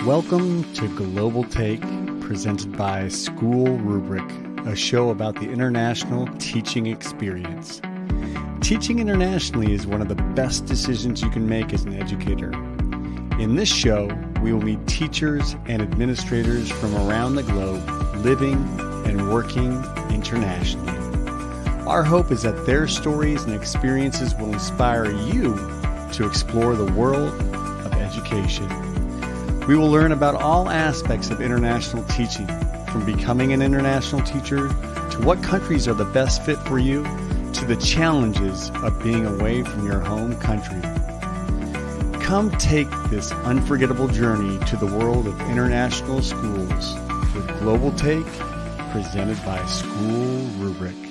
Welcome to Global Take, presented by SchoolRubric, a show about the international teaching experience. Teaching internationally is one of the best decisions you can make as an educator. In this show, we will meet teachers and administrators from around the globe living and working internationally. Our hope is that their stories and experiences will inspire you to explore the world of education. We will learn about all aspects of international teaching, from becoming an international teacher to what countries are the best fit for you, to the challenges of being away from your home country. Come take this unforgettable journey to the world of international schools with Global Take, presented by SchoolRubric.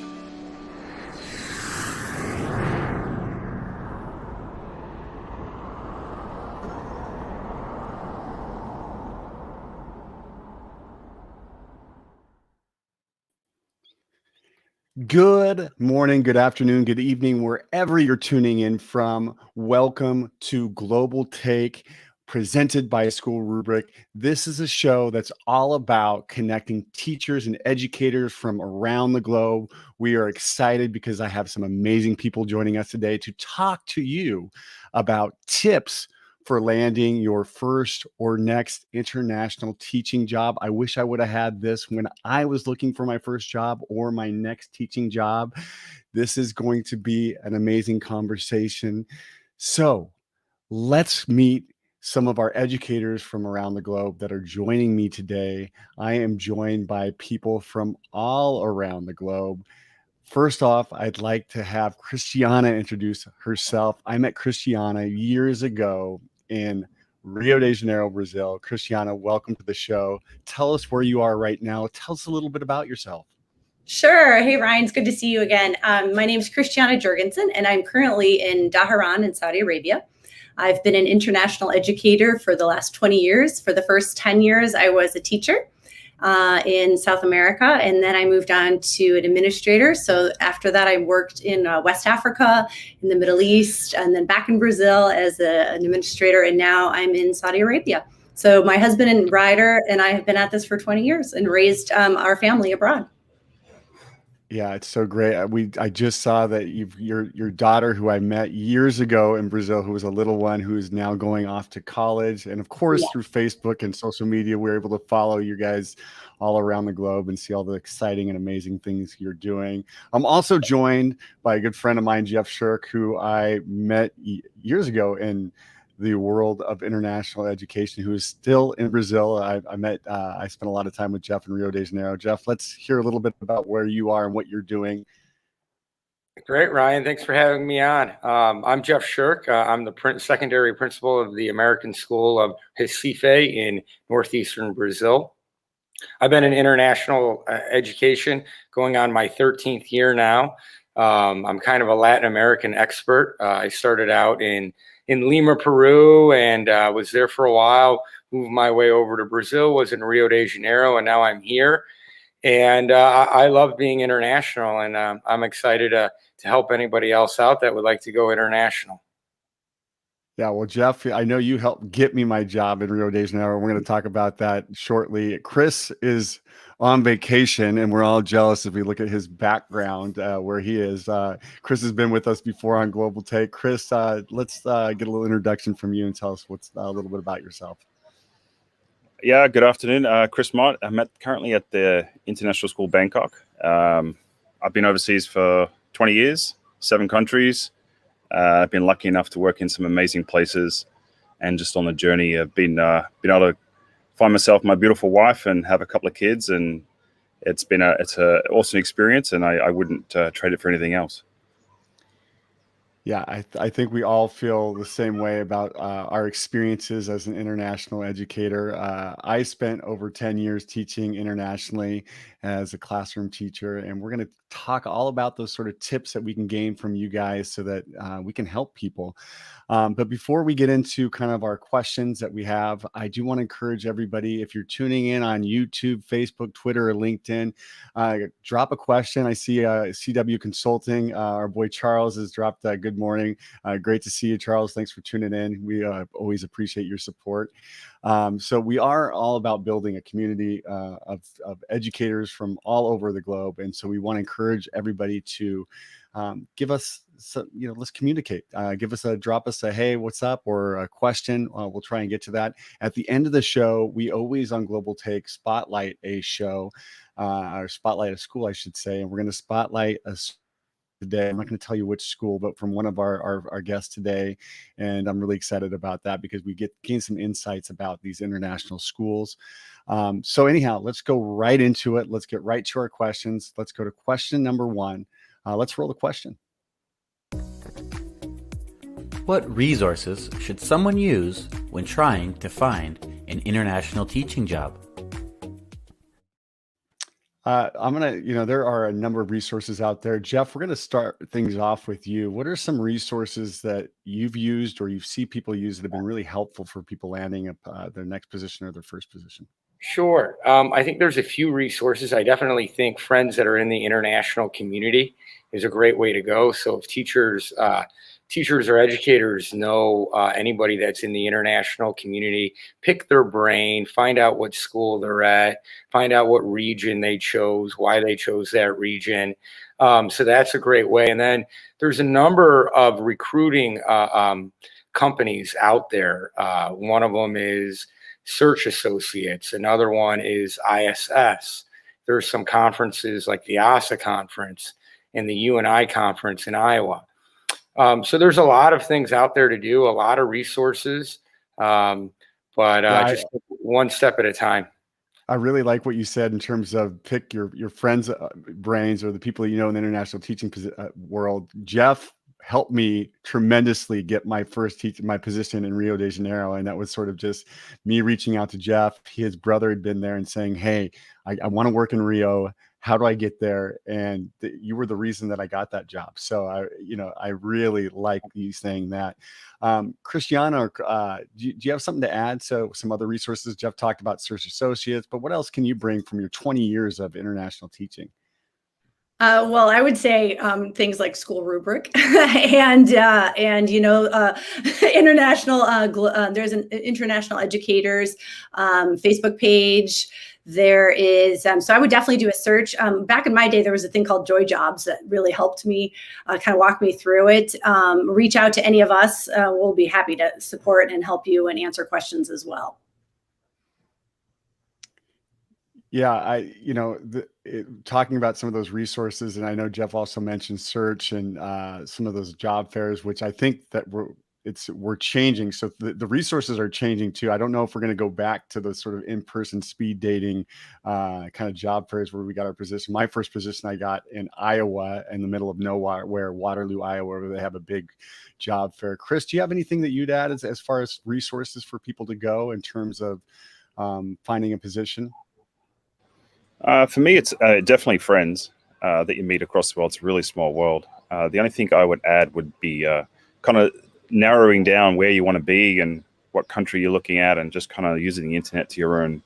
Good morning, good afternoon, good evening, wherever you're tuning in from. Welcome to Global Take, presented by SchoolRubric. This is a show that's all about connecting teachers and educators from around the globe. We are excited because I have some amazing people joining us today to talk to you about tips for landing your first or next international teaching job. I wish I would have had this when I was looking for my first job or my next teaching job. This is going to be an amazing conversation. So let's meet some of our educators from around the globe that are joining me today. I am joined by people from all around the globe. First off, I'd like to have Cristiana introduce herself. I met Cristiana years ago in Rio de Janeiro, Brazil. Cristiana, welcome to the show. Tell us where you are right now. Tell us a little bit about yourself. Sure. Hey, Ryan, it's good to see you again. My name is Cristiana Jurgensen, and I'm currently in Dhahran in Saudi Arabia. I've been an international educator for the last 20 years. For the first 10 years, I was a teacher in South America, and then I moved on to an administrator. So after that, I worked in West Africa, in the Middle East, and then back in Brazil as an administrator, and now I'm in Saudi Arabia. So my husband and Ryder and I have been at this for 20 years and raised our family abroad. Yeah, it's so great. I just saw that your daughter, who I met years ago in Brazil, who was a little one, who is now going off to college. And of course, through Facebook and social media, we're able to follow you guys all around the globe and see all the exciting and amazing things you're doing. I'm also joined by a good friend of mine, Jeff Shirk, who I met years ago in the world of international education, who is still in Brazil. I spent a lot of time with Jeff in Rio de Janeiro. Jeff, let's hear a little bit about where you are and what you're doing. Great, Ryan. Thanks for having me on. I'm Jeff Shirk. I'm the secondary principal of the American School of Recife in northeastern Brazil. I've been in international education going on my 13th year now. I'm kind of a Latin American expert. I started out in Lima, Peru, and was there for a while, moved my way over to Brazil, was in Rio de Janeiro, and now I'm here. And I love being international, and I'm excited to help anybody else out that would like to go international. Yeah, well, Jeff, I know you helped get me my job in Rio de Janeiro. We're going to talk about that shortly. Chris is on vacation, and we're all jealous if we look at his background, where he is. Chris has been with us before on Global Take. Chris, let's get a little introduction from you and tell us a little bit about yourself. Yeah, good afternoon. Chris Mott. I'm currently at the International School Bangkok. I've been overseas for 20 years, 7 countries. I've been lucky enough to work in some amazing places, and just on the journey, I've been able to find myself my beautiful wife and have a couple of kids, and it's an awesome experience, and I wouldn't trade it for anything else. Yeah, I think we all feel the same way about our experiences as an international educator. I spent over 10 years teaching internationally as a classroom teacher, and we're going to talk all about those sort of tips that we can gain from you guys so that we can help people. But before we get into kind of our questions that we have, I do want to encourage everybody, if you're tuning in on YouTube, Facebook, Twitter, or LinkedIn, drop a question. I see CW Consulting, our boy Charles has dropped a good Good morning. Great to see you, Charles. Thanks for tuning in. We always appreciate your support. So we are all about building a community of educators from all over the globe. And so we want to encourage everybody to give us some, let's communicate. Drop us a, hey, what's up? Or a question. We'll try and get to that. At the end of the show, we always on Global Take spotlight a show, or spotlight a school, I should say. And we're going to spotlight today. I'm not going to tell you which school, but from one of our guests today. And I'm really excited about that because we gain some insights about these international schools. So anyhow, let's go right into it. Let's get right to our questions. Let's go to question number 1. Let's roll the question. What resources should someone use when trying to find an international teaching job? I'm going to, there are a number of resources out there. Jeff, we're going to start things off with you. What are some resources that you've used or you see people use that have been really helpful for people landing up their next position or their first position? Sure. I think there's a few resources. I definitely think friends that are in the international community is a great way to go. So if teachers or educators know anybody that's in the international community, pick their brain, find out what school they're at, find out what region they chose, why they chose that region. So that's a great way. And then there's a number of recruiting companies out there. One of them is Search Associates. Another one is ISS. There's some conferences like the ASA conference and the UNI conference in Iowa. So there's a lot of things out there to do, a lot of resources, but just one step at a time. I really like what you said in terms of pick your friends' brains or the people in the international teaching world. Jeff helped me tremendously get my first my position in Rio de Janeiro. And that was sort of just me reaching out to Jeff. His brother had been there and saying, hey, I want to work in Rio. How do I get there? And you were the reason that I got that job. So I really like you saying that. Cristiana, do you have something to add? So some other resources. Jeff talked about Search Associates, but what else can you bring from your 20 years of international teaching? Well, I would say things like SchoolRubric and international. There's an international educators Facebook page. There is, so I would definitely do a search. Back in my day, there was a thing called Joy Jobs that really helped me, kind of walk me through it. Reach out to any of us. We'll be happy to support and help you and answer questions as well. Yeah, talking about some of those resources, and I know Jeff also mentioned Search and some of those job fairs, which I think that we're changing. So the resources are changing too. I don't know if we're going to go back to the sort of in-person speed dating kind of job fairs where we got our position. My first position I got in Iowa, in the middle of nowhere, Waterloo, Iowa, where they have a big job fair. Chris, do you have anything that you'd add as far as resources for people to go in terms of finding a position? For me, it's definitely friends that you meet across the world. It's a really small world. The only thing I would add would be kind of narrowing down where you want to be and what country you're looking at, and just kind of using the internet to your own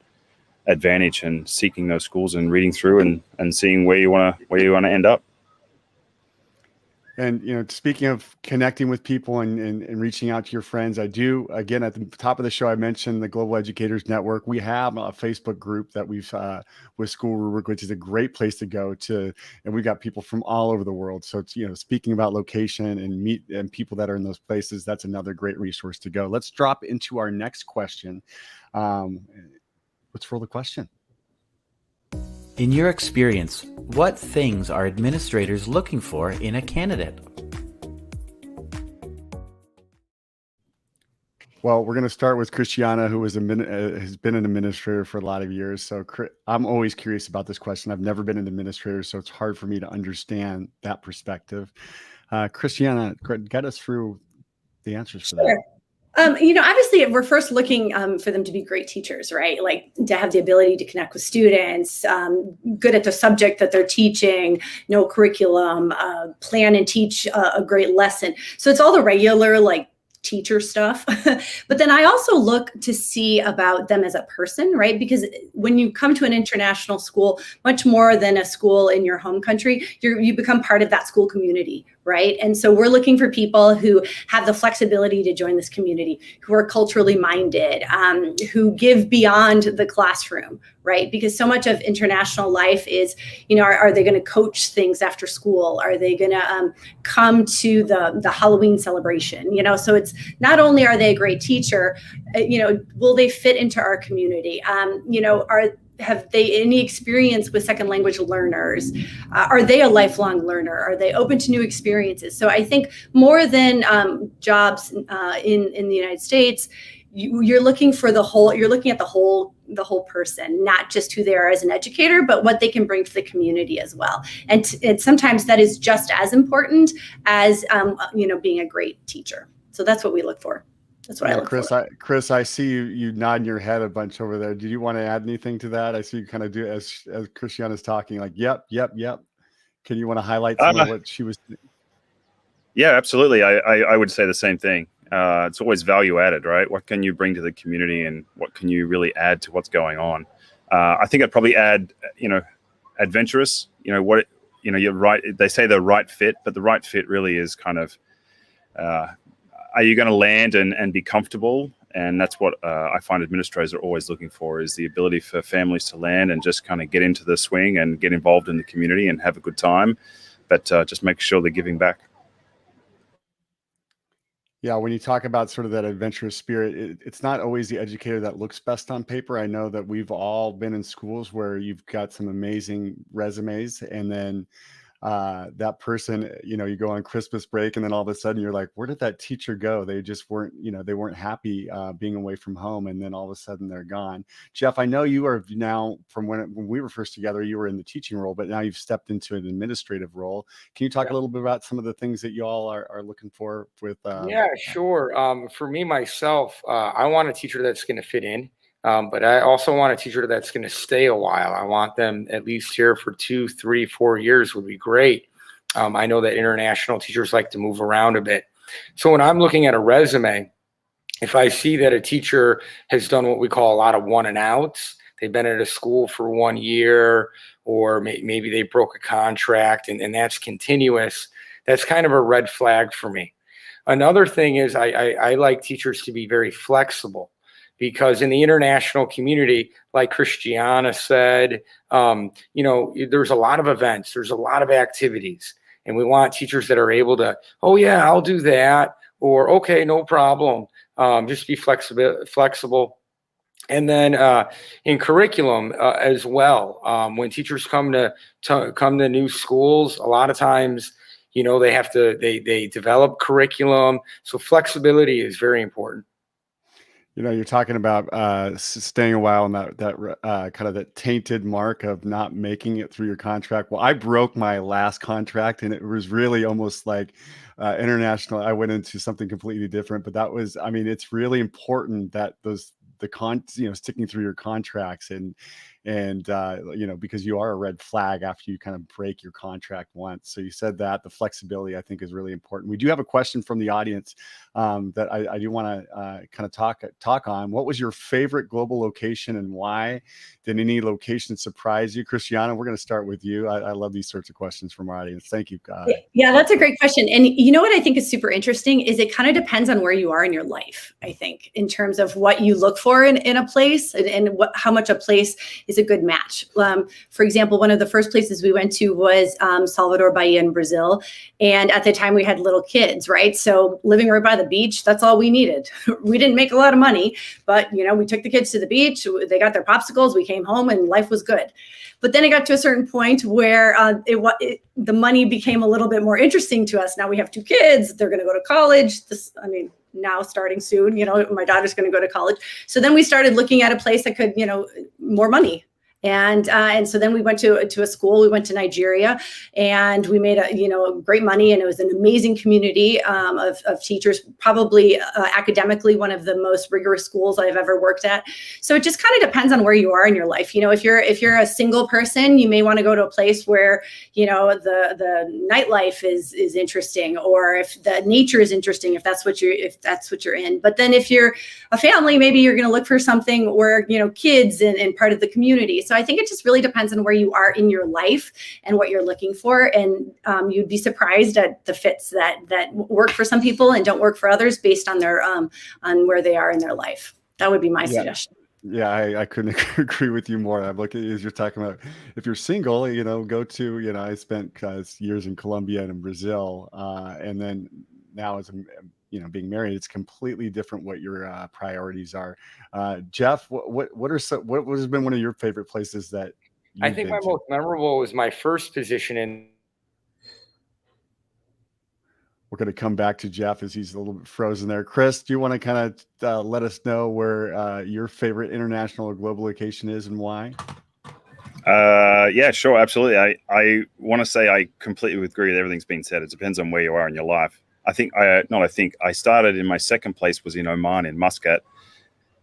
advantage and seeking those schools and reading through and seeing where you want to end up. And, speaking of connecting with people and reaching out to your friends, I do, again, at the top of the show, I mentioned the Global Educators Network. We have a Facebook group that we've with SchoolRubric, which is a great place to go to. And we've got people from all over the world. So it's, speaking about location and meet and people that are in those places, that's another great resource to go. Let's drop into our next question. Let's roll the question. In your experience, what things are administrators looking for in a candidate? Well, we're going to start with Cristiana, who has been an administrator for a lot of years. So I'm always curious about this question. I've never been an administrator, so it's hard for me to understand that perspective. Cristiana, get us through the answers for that. Obviously we're first looking for them to be great teachers, right? Like to have the ability to connect with students, good at the subject that they're teaching, no curriculum, plan and teach a great lesson. So it's all the regular teacher stuff. But then I also look to see about them as a person, right? Because when you come to an international school, much more than a school in your home country, you become part of that school community, right? And so we're looking for people who have the flexibility to join this community, who are culturally minded, who give beyond the classroom, right? Because so much of international life is, are they going to coach things after school? Are they going to come to the Halloween celebration? So it's not only are they a great teacher, will they fit into our community? Have they any experience with second language learners? Are they a lifelong learner? Are they open to new experiences? So I think more than jobs in the United States, you're looking for the whole. You're looking at the whole person, not just who they are as an educator, but what they can bring to the community as well. And sometimes that is just as important as being a great teacher. So that's what we look for. That's what I look for. Chris, I see you nodding your head a bunch over there. Do you want to add anything to that? I see you kind of do as Cristiana's talking, like, yep. Can you want to highlight some of what she was? Yeah, absolutely. I would say the same thing. It's always value added, right? What can you bring to the community, and what can you really add to what's going on? I think I'd probably add, adventurous. You're right. They say the right fit, but the right fit really is kind of. Are you going to land and be comfortable? And that's what I find administrators are always looking for, is the ability for families to land and just kind of get into the swing and get involved in the community and have a good time, but just make sure they're giving back. Yeah, when you talk about sort of that adventurous spirit, it's not always the educator that looks best on paper. I know that we've all been in schools where you've got some amazing resumes, and then that person, you go on Christmas break, and then all of a sudden you're like, where did that teacher go? They just weren't, they weren't happy being away from home, and then all of a sudden they're gone. Jeff, I know you are now, from when we were first together, you were in the teaching role, but now you've stepped into an administrative role. Can you talk a little bit about some of the things that you all are looking for with? Yeah, sure. For me, myself, I want a teacher that's going to fit in. But I also want a teacher that's going to stay a while. I want them at least here for 2, 3, 4 years would be great. I know that international teachers like to move around a bit. So when I'm looking at a resume, if I see that a teacher has done what we call a lot of one and outs, they've been at a school for 1 year, or maybe they broke a contract and that's continuous, that's kind of a red flag for me. Another thing is I like teachers to be very flexible. Because in the international community, like Cristiana said, there's a lot of events, there's a lot of activities, and we want teachers that are able to, oh yeah, I'll do that, or okay, no problem. Just be flexible. And then in curriculum as well, when teachers come to new schools, a lot of times, they develop curriculum. So flexibility is very important. You're talking about staying a while and that kind of that tainted mark of not making it through your contract. Well, I broke my last contract, and it was really almost like international. I went into something completely different, but that was, it's really important that sticking through your contracts and because you are a red flag after you kind of break your contract once. So you said that the flexibility, I think, is really important. We do have a question from the audience that I do want to kind of talk on. What was your favorite global location, and why? Did any location surprise you? Cristiana, we're going to start with you. I love these sorts of questions from our audience. Thank you. Yeah, that's a great question. And what I think is super interesting is it kind of depends on where you are in your life, I think, in terms of what you look for in a place, and how much a place is a good match. For example, one of the first places we went to was Salvador Bahia in Brazil. And at the time we had little kids, right? So living right by the beach, that's all we needed. We didn't make a lot of money, but we took the kids to the beach, they got their popsicles, we came home, and life was good. But then it got to a certain point where the money became a little bit more interesting to us. Now we have 2 kids, they're going to go to college. Now starting soon, my daughter's going to go to college. So then we started looking at a place that could, more money. And so then we went to a school. We went to Nigeria, and we made great money, and it was an amazing community of teachers. Probably academically one of the most rigorous schools I've ever worked at. So it just kind of depends on where you are in your life. If you're a single person, you may want to go to a place where the nightlife is interesting, or if the nature is interesting, if that's what you're in. But then if you're a family, maybe you're going to look for something where kids and part of the community. So So I think it just really depends on where you are in your life and what you're looking for. And you'd be surprised at the fits that work for some people and don't work for others based on their on where they are in their life. That would be my suggestion. Yeah, I couldn't agree with you more. I'm looking as you're talking about, if you're single, go to, I spent years in Colombia and in Brazil, and then now as being married, it's completely different what your priorities are. Jeff, what has been one of your favorite places that I you've think been my to? most memorable was my first position in. We're going to come back to Jeff as he's a little bit frozen there. Chris, do you want to kind of let us know where your favorite international or global location is and why? Yeah, sure. Absolutely. I want to say I completely agree with everything's been said. It depends on where you are in your life. I started in my second place was in Oman in Muscat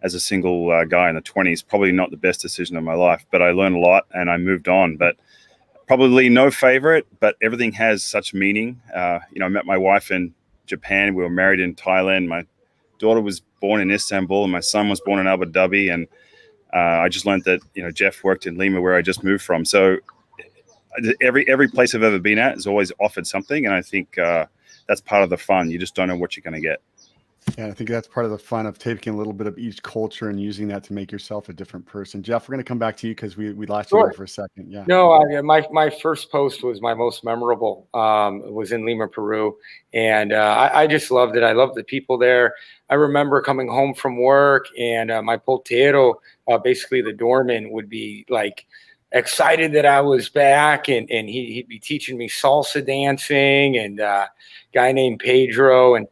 as a single guy in the 20s. Probably not the best decision of my life, but I learned a lot and I moved on. But probably no favorite, but everything has such meaning. I met my wife in Japan. We were married in Thailand. My daughter was born in Istanbul and my son was born in Abu Dhabi. And I just learned that, Jeff worked in Lima where I just moved from. So every place I've ever been at has always offered something. And I think that's part of the fun. You just don't know what you're going to get. Yeah, I think that's part of the fun of taking a little bit of each culture and using that to make yourself a different person. Jeff, we're going to come back to you because we lost you there for a second. Yeah. No, my first post was my most memorable. It was in Lima, Peru, and I just loved it. I loved the people there. I remember coming home from work, and my portero, basically the doorman, would be like excited that I was back, and he'd be teaching me salsa dancing, and guy named Pedro, and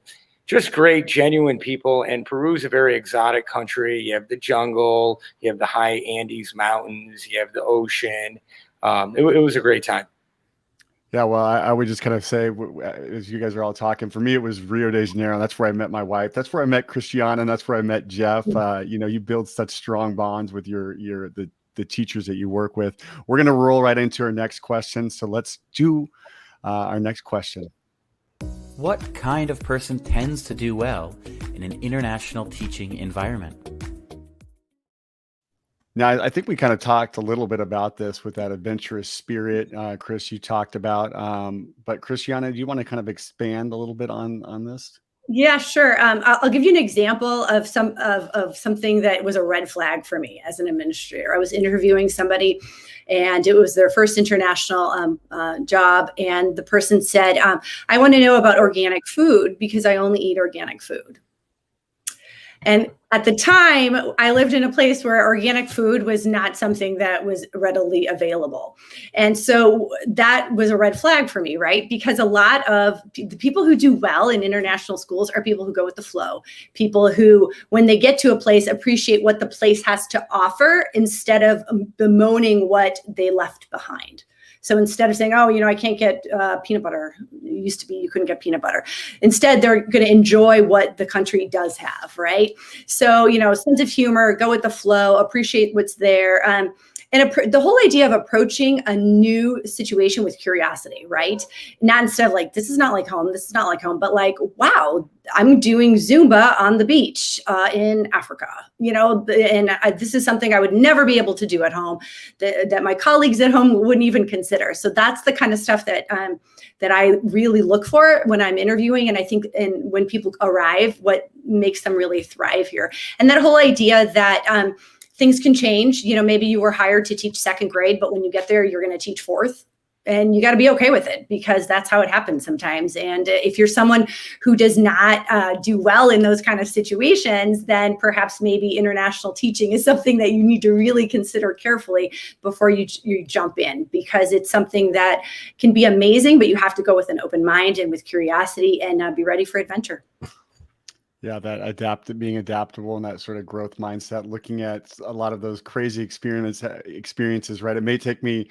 just great, genuine people. And Peru's a very exotic country. You have the jungle, you have the high Andes mountains, you have the ocean. It was a great time. Yeah, well, I would just kind of say, as you guys are all talking, for me, it was Rio de Janeiro. That's where I met my wife. That's where I met Cristiana, and that's where I met Jeff. You build such strong bonds with the teachers that you work with. We're going to roll right into our next question. So let's do our next question. What kind of person tends to do well in an international teaching environment? Now, I think we kind of talked a little bit about this with that adventurous spirit, Chris, you talked about. But Cristiana, do you want to kind of expand a little bit on this? Yeah, sure. I'll give you an example of something that was a red flag for me as an administrator. I was interviewing somebody, and it was their first international job. And the person said, "I want to know about organic food because I only eat organic food." And at the time, I lived in a place where organic food was not something that was readily available. And so that was a red flag for me, right? Because a lot of the people who do well in international schools are people who go with the flow, people who, when they get to a place, appreciate what the place has to offer instead of bemoaning what they left behind. So instead of saying, "Oh, I can't get peanut butter," it used to be you couldn't get peanut butter. Instead, they're going to enjoy what the country does have, right? So, sense of humor, go with the flow, appreciate what's there. And the whole idea of approaching a new situation with curiosity, right? Not instead of like, this is not like home, but like, wow, I'm doing Zumba on the beach in Africa, and this is something I would never be able to do at home, that my colleagues at home wouldn't even consider. So that's the kind of stuff that I really look for when I'm interviewing. And I think when people arrive, what makes them really thrive here. And that whole idea that things can change. Maybe you were hired to teach second grade, but when you get there, you're going to teach fourth. And you got to be okay with it because that's how it happens sometimes. And if you're someone who does not do well in those kind of situations, then perhaps maybe international teaching is something that you need to really consider carefully before you jump in, because it's something that can be amazing, but you have to go with an open mind and with curiosity and be ready for adventure. Yeah, that being adaptable and that sort of growth mindset, looking at a lot of those crazy experiences, right? It may take me,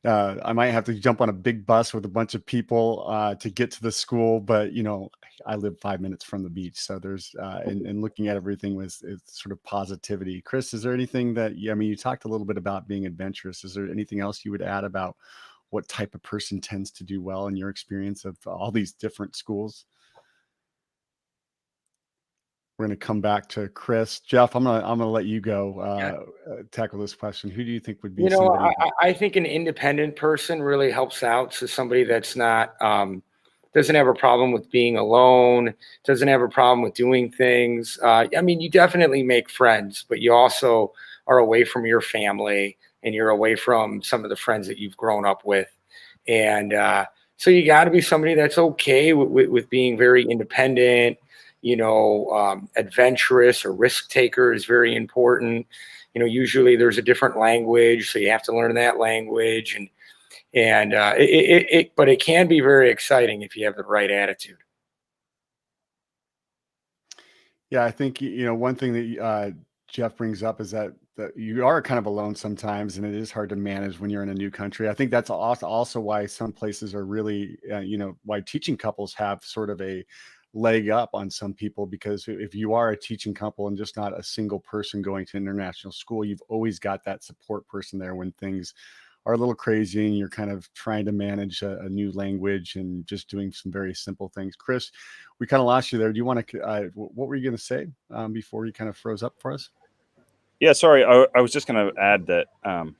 I might have to jump on a big bus with a bunch of people to get to the school, but I live 5 minutes from the beach, so there's and looking at everything with sort of positivity. Chris, is there anything that you talked a little bit about being adventurous? Is there anything else you would add about what type of person tends to do well in your experience of all these different schools? we're going to come back to Chris. Jeff, I'm gonna let you go tackle this question. Who do you think would be somebody? I think an independent person really helps out. So somebody that's not doesn't have a problem with being alone, doesn't have a problem with doing things. I mean, you definitely make friends, but you also are away from your family and you're away from some of the friends that you've grown up with. And so you got to be somebody that's okay with being very independent. Adventurous or risk taker is very important. Usually there's a different language, so you have to learn that language, but it can be very exciting if you have the right attitude. Yeah, I think one thing that Jeff brings up is that you are kind of alone sometimes, and it is hard to manage when you're in a new country. I think that's also why some places are really, why teaching couples have sort of a leg up on some people, because if you are a teaching couple and just not a single person going to international school, you've always got that support person there when things are a little crazy and you're kind of trying to manage a new language and just doing some very simple things. Chris, we kind of lost you there. Do you want to, what were you going to say before you kind of froze up for us? Yeah, sorry. I was just going to add that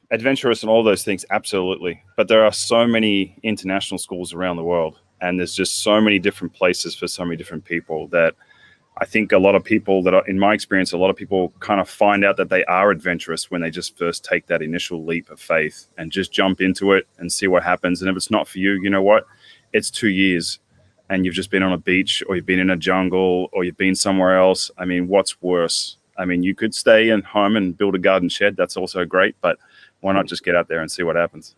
adventurous and all those things, absolutely. But there are so many international schools around the world, and there's just so many different places for so many different people that I think a lot of people that are, in my experience, a lot of people kind of find out that they are adventurous when they just first take that initial leap of faith and just jump into it and see what happens. And if it's not for you, you know what? It's 2 years and you've just been on a beach, or you've been in a jungle, or you've been somewhere else. I mean, what's worse? I mean, you could stay in home and build a garden shed. That's also great, but why not just get out there and see what happens?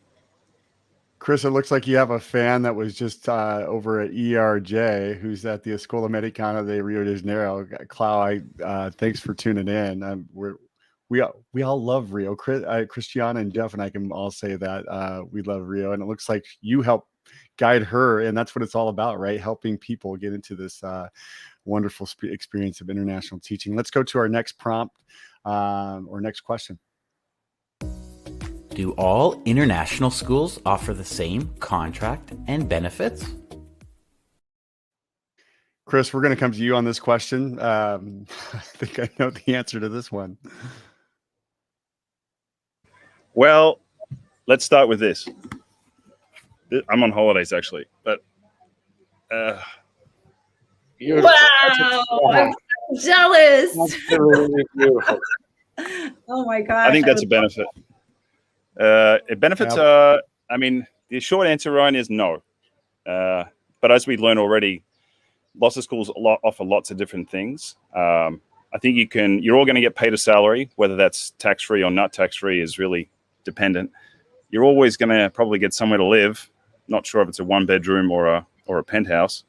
Chris, it looks like you have a fan that was just over at ERJ, who's at the Escola Americana de Rio de Janeiro. Clau, thanks for tuning in. We all love Rio. Cristiana and Jeff and I can all say that we love Rio, and it looks like you help guide her, and that's what it's all about, right? Helping people get into this wonderful experience of international teaching. Let's go to our next prompt or next question. Do all international schools offer the same contract and benefits? Chris, we're going to come to you on this question. I think I know the answer to this one. Well, let's start with this. I'm on holidays, actually, but wow, I'm jealous. Really beautiful. Oh my gosh. I think that's a benefit. Benefits are, I mean, the short answer, Ryan, is no. But as we learned already, lots of schools offer lots of different things. I think you're all going to get paid a salary, whether that's tax-free or not tax-free is really dependent. You're always going to probably get somewhere to live. Not sure if it's a one-bedroom or a penthouse.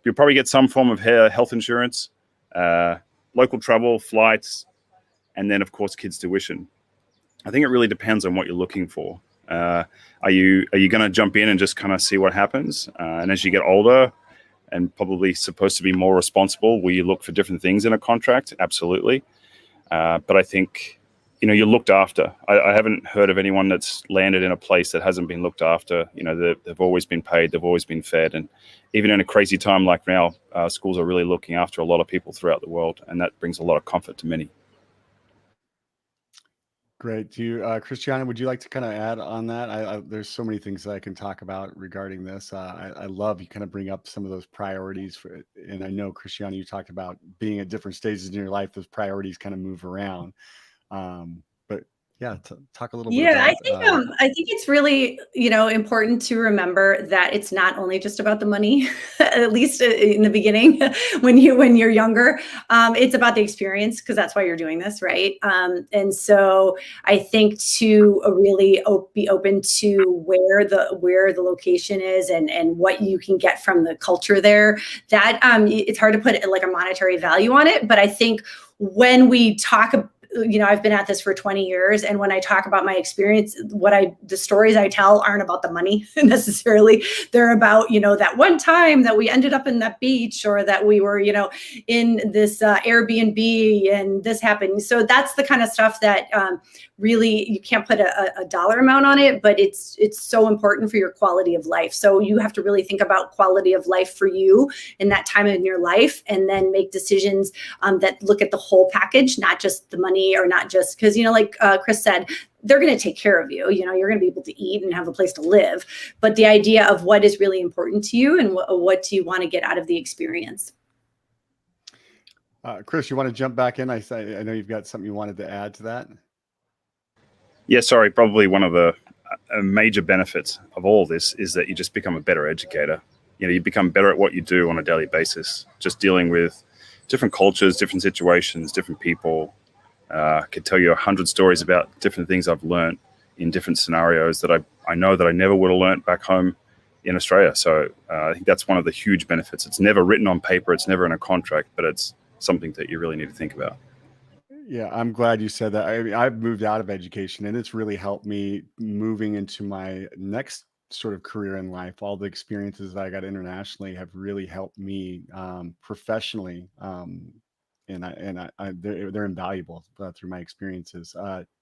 You'll probably get some form of health insurance, local travel, flights, and then, of course, kids' tuition. I think it really depends on what you're looking for. Are you going to jump in and just kind of see what happens? And as you get older and probably supposed to be more responsible, will you look for different things in a contract? Absolutely. But I think, you're looked after. I haven't heard of anyone that's landed in a place that hasn't been looked after. They've always been paid. They've always been fed. And even in a crazy time like now, schools are really looking after a lot of people throughout the world. And that brings a lot of comfort to many. Great. Do you, Cristiana, would you like to kind of add on that? There's so many things that I can talk about regarding this. I love you kind of bring up some of those priorities and I know, Cristiana, you talked about being at different stages in your life, those priorities kind of move around. But yeah, talk a little bit about, I think it's really, important to remember that it's not only just about the money, at least in the beginning, when you're younger, it's about the experience, because that's why you're doing this, right? And so I think to really be open to where the location is and what you can get from the culture there, that it's hard to put like a monetary value on it, but I think when we talk I've been at this for 20 years. And when I talk about my experience, the stories I tell aren't about the money necessarily. They're about, that one time that we ended up in that beach, or that we were, in this Airbnb and this happened. So that's the kind of stuff that really, you can't put a dollar amount on it, but it's so important for your quality of life. So you have to really think about quality of life for you in that time in your life, and then make decisions that look at the whole package, not just the money, or not just because, like Chris said, they're going to take care of you. You're going to be able to eat and have a place to live. But the idea of what is really important to you, and what do you want to get out of the experience. Chris, you want to jump back in? I know you've got something you wanted to add to that. Yeah, sorry. Probably one of the major benefits of all this is that you just become a better educator. You become better at what you do on a daily basis, just dealing with different cultures, different situations, different people. I could tell you 100 stories about different things I've learned in different scenarios that I know that I never would have learned back home in Australia. So I think that's one of the huge benefits. It's never written on paper. It's never in a contract, but it's something that you really need to think about. Yeah, I'm glad you said that. I mean, I've moved out of education, and it's really helped me moving into my next sort of career in life. All the experiences that I got internationally have really helped me professionally, they're invaluable through my experiences.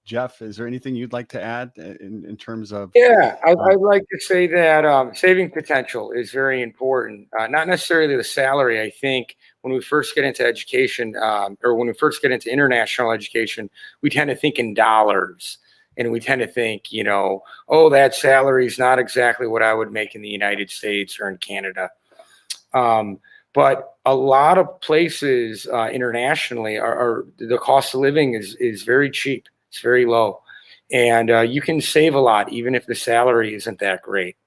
Jeff, is there anything you'd like to add in terms of? Yeah, I'd like to say that saving potential is very important. Not necessarily the salary. I think when we first get into education, or when we first get into international education, we tend to think in dollars. And we tend to think, oh, that salary is not exactly what I would make in the United States or in Canada. But a lot of places internationally are the cost of living is very cheap. It's very low. And you can save a lot, even if the salary isn't that great.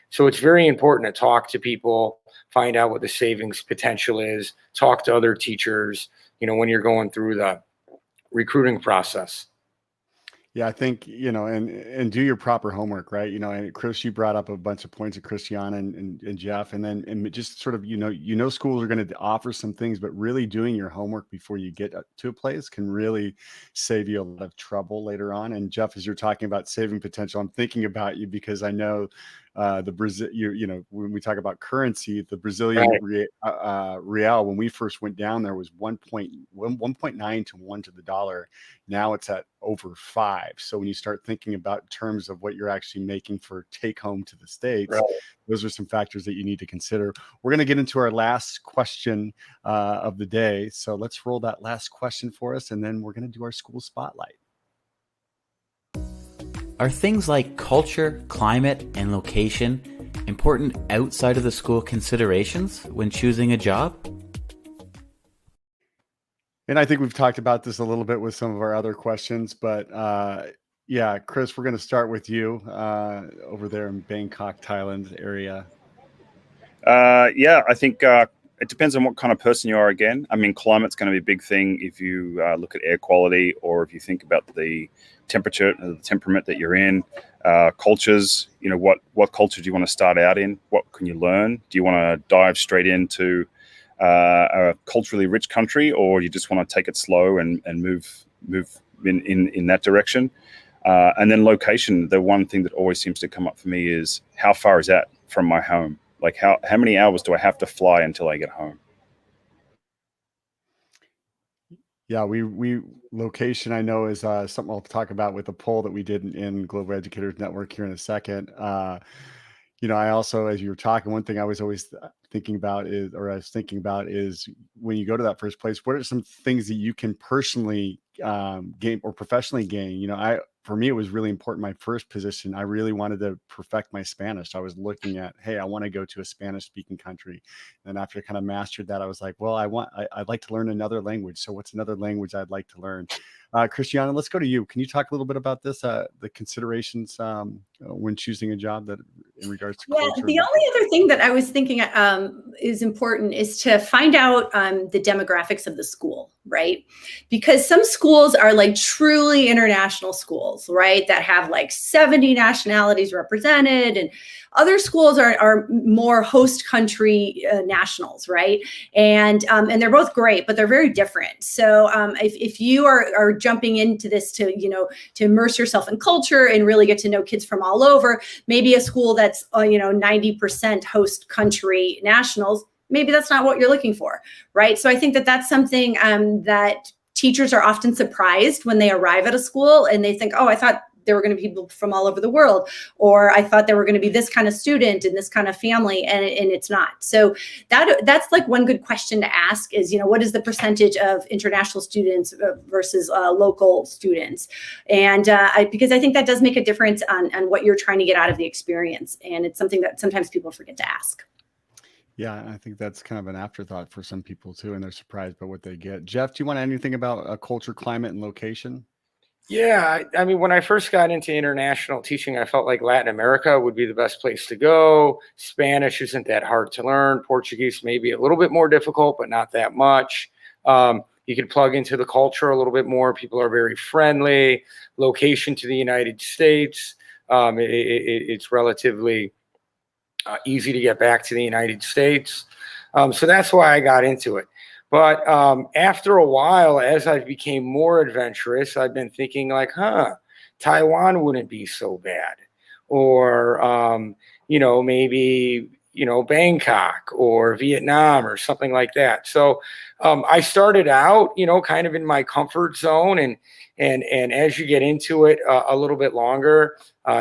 So it's very important to talk to people, find out what the savings potential is, talk to other teachers, when you're going through the recruiting process. Yeah, I think, and do your proper homework, right? And Chris, you brought up a bunch of points of Cristiana and Jeff, and just sort of, schools are going to offer some things, but really doing your homework before you get to a place can really save you a lot of trouble later on. And Jeff, as you're talking about saving potential, I'm thinking about you because I know the Brazil, when we talk about currency, the Brazilian real, when we first went down there was 1.9 to 1 to the dollar. Now it's at over 5. So when you start thinking about terms of what you're actually making for take home to the States, those are some factors that you need to consider. We're going to get into our last question of the day. So let's roll that last question for us, and then we're going to do our school spotlight. Are things like culture, climate, and location important outside of the school considerations when choosing a job? And I think we've talked about this a little bit with some of our other questions, but yeah, Chris, we're going to start with you over there in Bangkok, Thailand area. Yeah, I think it depends on what kind of person you are again. I mean, climate's going to be a big thing if you look at air quality, or if you think about the temperature, the temperament that you're in. Cultures, what culture do you want to start out in? What can you learn? Do you want to dive straight into a culturally rich country, or you just want to take it slow and move in that direction? And then location, the one thing that always seems to come up for me is how far is that from my home? Like how many hours do I have to fly until I get home? Yeah, we location, I know, is something I'll talk about with the poll that we did in Global Educators Network here in a second. I also, as you were talking, one thing I was always thinking about is when you go to that first place, what are some things that you can personally gain or professionally gain? For me, it was really important. My first position, I really wanted to perfect my Spanish. I was looking at, hey, I want to go to a Spanish speaking country. And after I kind of mastered that, I was like, well, I'd like to learn another language. So what's another language I'd like to learn? Cristiana, let's go to you. Can you talk a little bit about this, the considerations when choosing a job that in regards to culture? Yeah, the only other thing that I was thinking is important is to find out the demographics of the school, right? Because some schools are like truly international schools, right? That have like 70 nationalities represented. And Other schools are more host country nationals, right? And they're both great, but they're very different. So if you are jumping into this to immerse yourself in culture and really get to know kids from all over, maybe a school that's 90% host country nationals, maybe that's not what you're looking for, right? So I think that that's something that teachers are often surprised when they arrive at a school and they think, oh, I thought there were going to be people from all over the world, or I thought there were going to be this kind of student and this kind of family, and it's not. So that's like one good question to ask is, what is the percentage of international students versus local students? And because I think that does make a difference on what you're trying to get out of the experience. And it's something that sometimes people forget to ask. Yeah, I think that's kind of an afterthought for some people too, and they're surprised by what they get. Jeff, do you want to add anything about culture, climate, and location? Yeah, I mean, when I first got into international teaching, I felt like Latin America would be the best place to go. Spanish isn't that hard to learn. Portuguese may be a little bit more difficult, but not that much. You can plug into the culture a little bit more. People are very friendly. Location to the United States, it's relatively easy to get back to the United States. So that's why I got into it. But after a while, as I became more adventurous, I've been thinking like, Taiwan wouldn't be so bad. Or, maybe, Bangkok or Vietnam or something like that. So I started out, kind of in my comfort zone. And as you get into it a little bit longer,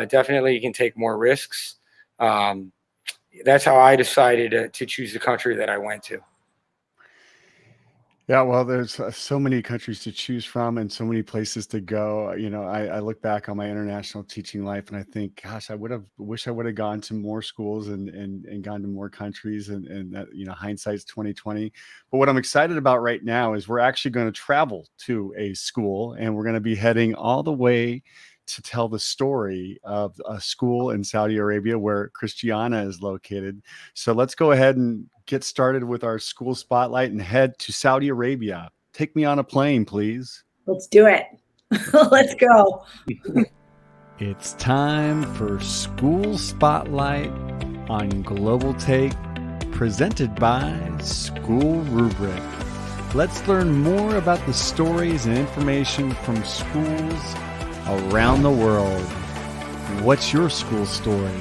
definitely you can take more risks. That's how I decided to choose the country that I went to. Yeah, well, there's so many countries to choose from and so many places to go. I look back on my international teaching life and I think, gosh, wish I would have gone to more schools and gone to more countries, and that, hindsight's 2020. But what I'm excited about right now is we're actually going to travel to a school, and we're going to be heading all the way to tell the story of a school in Saudi Arabia where Cristiana is located. So let's go ahead and get started with our school spotlight and head to Saudi Arabia. Take me on a plane, please. Let's do it. Let's go. It's time for School Spotlight on Global Take, presented by SchoolRubric. Let's learn more about the stories and information from schools around the world. What's your school story?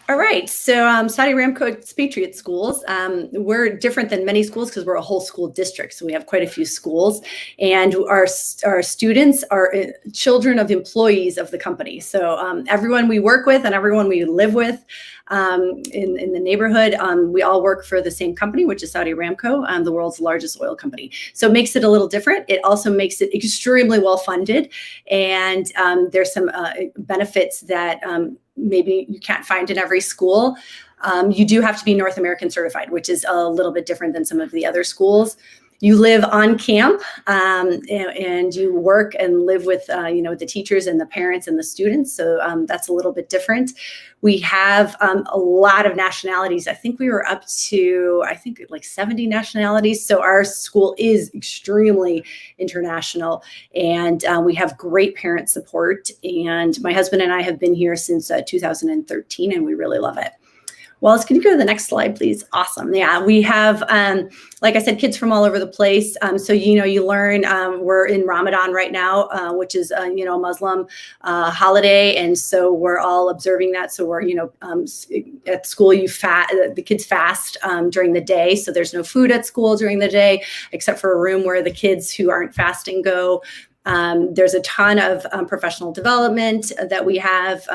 All right, so Saudi Aramco Expatriate schools, we're different than many schools because we're a whole school district. So we have quite a few schools, and our students are children of employees of the company. So everyone we work with and everyone we live with in the neighborhood, we all work for the same company, which is Saudi Aramco, the world's largest oil company. So it makes it a little different. It also makes it extremely well funded, and there's some benefits that maybe you can't find in every school. You do have to be North American certified, which is a little bit different than some of the other schools. You live on camp, and you work and live with the teachers and the parents and the students. So that's a little bit different. We have a lot of nationalities. I think we were up to, like 70 nationalities. So our school is extremely international, and we have great parent support. And my husband and I have been here since 2013, and we really love it. Wallace, can you go to the next slide, please? Awesome. Yeah, we have, like I said, kids from all over the place. So, you learn, we're in Ramadan right now, which is, a Muslim holiday. And so we're all observing that. So we're, at school, the kids fast during the day. So there's no food at school during the day, except for a room where the kids who aren't fasting go. There's a ton of professional development that we have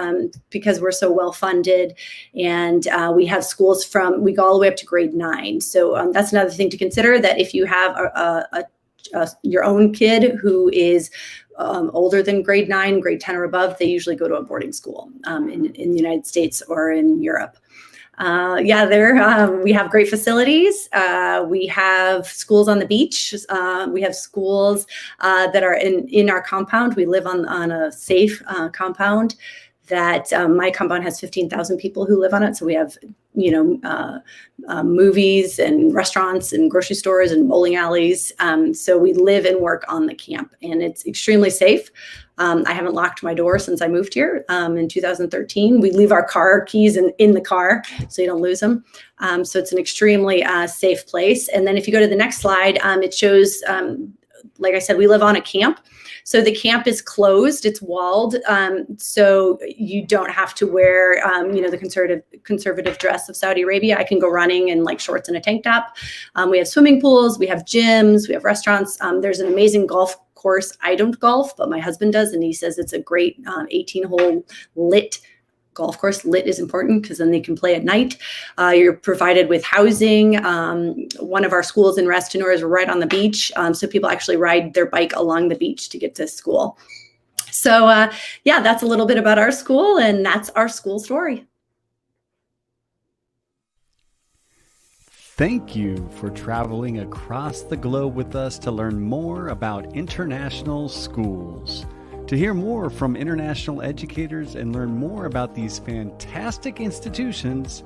because we're so well funded, and we have schools we go all the way up to grade 9. So that's another thing to consider, that if you have your own kid who is older than grade 9, grade 10 or above, they usually go to a boarding school in the United States or in Europe. We have great facilities. We have schools on the beach. We have schools that are in our compound. We live on a safe compound that my compound has 15,000 people who live on it. So we have movies and restaurants and grocery stores and bowling alleys. So we live and work on the camp, and it's extremely safe. I haven't locked my door since I moved here in 2013. We leave our car keys in the car so you don't lose them. So it's an extremely safe place. And then if you go to the next slide, it shows, like I said, we live on a camp. So the camp is closed, it's walled. So you don't have to wear, the conservative dress of Saudi Arabia. I can go running in like shorts and a tank top. We have swimming pools, we have gyms, we have restaurants. There's an amazing golf course. I don't golf, but my husband does. And he says it's a great 18-hole lit golf course. Lit is important because then they can play at night. You're provided with housing. One of our schools in Restanur is right on the beach. So people actually ride their bike along the beach to get to school. So yeah, that's a little bit about our school, and that's our school story. Thank you for traveling across the globe with us to learn more about international schools. To hear more from international educators and learn more about these fantastic institutions,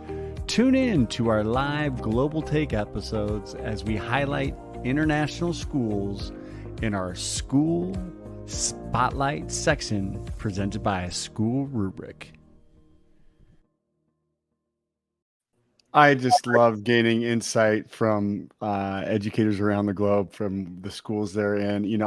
tune in to our live Global Take episodes as we highlight international schools in our School Spotlight section presented by SchoolRubric. I just love gaining insight from educators around the globe, from the schools they're in.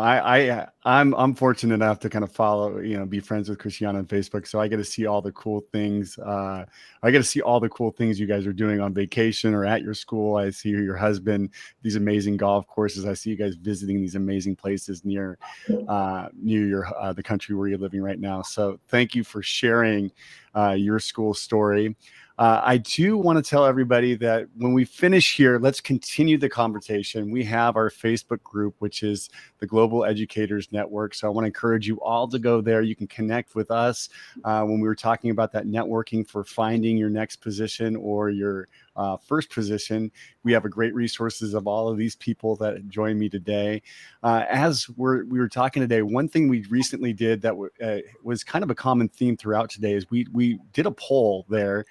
I'm fortunate enough to kind of follow, be friends with Cristiana on Facebook, so I get to see all the cool things. I get to see all the cool things you guys are doing on vacation or at your school. I see your husband, these amazing golf courses. I see you guys visiting these amazing places near your the country where you're living right now. So thank you for sharing your school story. I do want to tell everybody that when we finish here, let's continue the conversation. We have our Facebook group, which is the Global Educators Network. So I want to encourage you all to go there. You can connect with us when we were talking about that networking for finding your next position or your first position. We have a great resources of all of these people that joined me today. As we were talking today, one thing we recently did that was kind of a common theme throughout today is we did a poll there,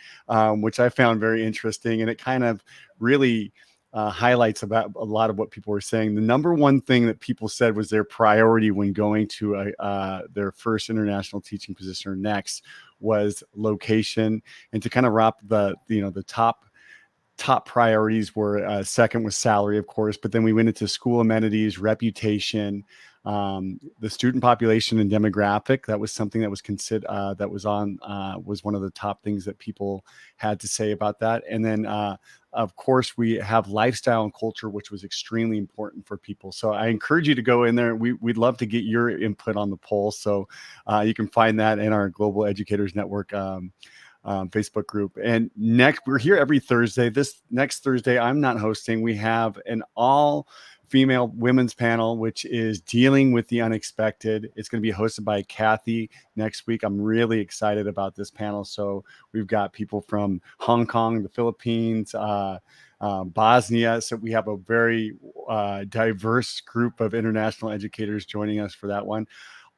which I found very interesting, and it kind of really highlights about a lot of what people were saying. The number one thing that people said was their priority when going to their first international teaching position or next was location. And to kind of wrap the top priorities were second was salary, of course, but then we went into school amenities, reputation, the student population and demographic. That was something that was considered was one of the top things that people had to say about that. And then of course we have lifestyle and culture, which was extremely important for people. So I encourage you to go in there. We'd love to get your input on the poll. So you can find that in our Global Educators Network Facebook group. And next, we're here every Thursday. This next Thursday, I'm not hosting. We have an all-female women's panel, which is dealing with the unexpected. It's going to be hosted by Kathy next week. I'm really excited about this panel. So we've got people from Hong Kong, the Philippines, Bosnia. So we have a very diverse group of international educators joining us for that one.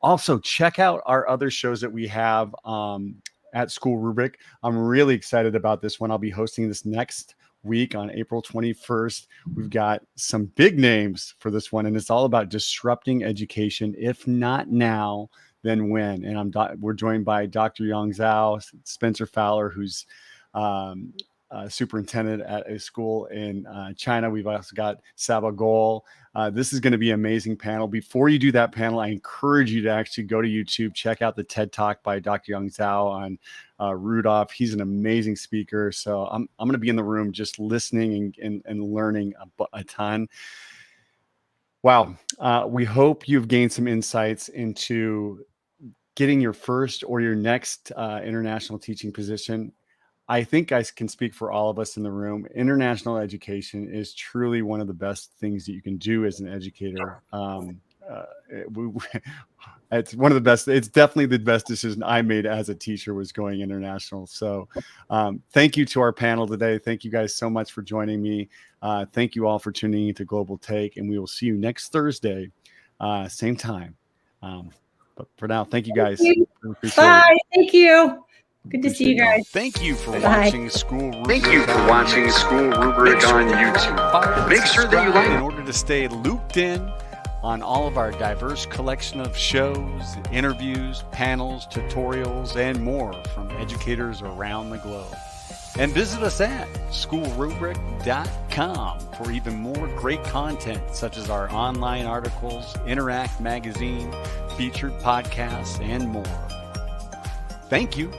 Also, check out our other shows that we have at SchoolRubric. I'm really excited about this one. I'll be hosting this next week on April 21st. We've got some big names for this one, and it's all about disrupting education. If not now, then when? And we're joined by Dr. Yang Zhao, Spencer Fowler, who's superintendent at a school in China. We've also got Saba Gol. This is going to be an amazing panel. Before you do that panel, I encourage you to actually go to YouTube, check out the TED Talk by Dr. Yang Zhao on Rudolph. He's an amazing speaker. So I'm going to be in the room just listening and learning a ton. Wow. We hope you've gained some insights into getting your first or your next international teaching position. I think I can speak for all of us in the room. International education is truly one of the best things that you can do as an educator. It's one of the best. It's definitely the best decision I made as a teacher was going international. So thank you to our panel today. Thank you guys so much for joining me. Thank you all for tuning into Global Take, and we will see you next Thursday, same time. But for now, thank you guys. Bye. Thank you. Good to see you guys. Thank you for Bye. watching School Rubric. Thank you for watching School Rubric on YouTube. Make sure that you like in order to stay looped in on all of our diverse collection of shows, interviews, panels, tutorials, and more from educators around the globe. And visit us at SchoolRubric.com for even more great content, such as our online articles, Interact magazine, featured podcasts, and more. Thank you